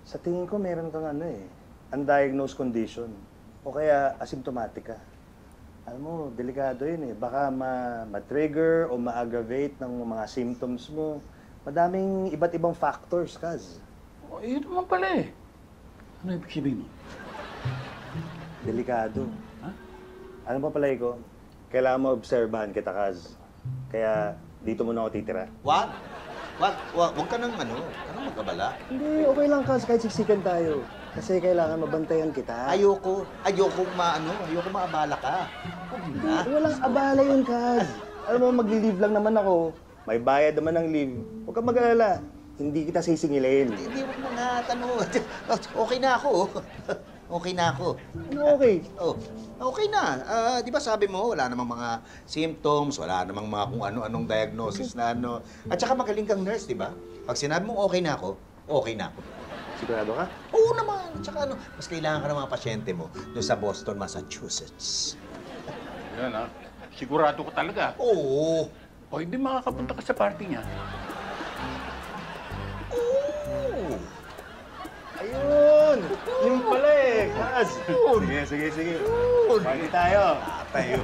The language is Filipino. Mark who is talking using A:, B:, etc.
A: Sa tingin ko, meron kang undiagnosed condition. O kaya asymptomatic ka. Alam mo, delikado yun eh. Baka ma-trigger o ma-aggravate ng mga symptoms mo. Madaming iba't ibang factors, Kaz.
B: Oh, yun naman pala eh. Ano ibig sabihin mo?
A: Delikado.
B: Ha?
A: Ano pa pala ko? Kailangan mo obserbahan kita, Kaz. Kaya dito muna ako titira.
C: Wag ka nang magkabala.
A: Hindi, okay lang, Kaz. Kahit siksikan tayo. Kasi kailangan mabantayan kita.
C: Ayoko maabala ka. Huwag na.
A: Walang abala yun, Kaz. Alam mo, magli-leave lang naman ako. May bayad naman ng leave. Huwag kang mag-alala. Hindi kita sisingilin.
C: Hindi, huwag mo nga, okay na ako. Okay na ako.
A: Ano okay?
C: Oh, okay na. Di ba sabi mo, wala namang mga symptoms, wala namang mga kung ano-anong diagnosis na ano. At saka magaling kang nurse, di ba? Pag sinabi mo okay na ako, okay na ako.
A: Sigurado ka?
C: Oo naman. At saka mas kailangan ka ng mga pasyente mo doon sa Boston, Massachusetts.
B: Yan ha. Sigurado ko talaga.
C: Oo.
B: O hindi makakapunta ka sa party niya.
C: Oo.
A: Ayun! Yun pala eh, Kaz. Sige. Party tayo.
C: Tayo.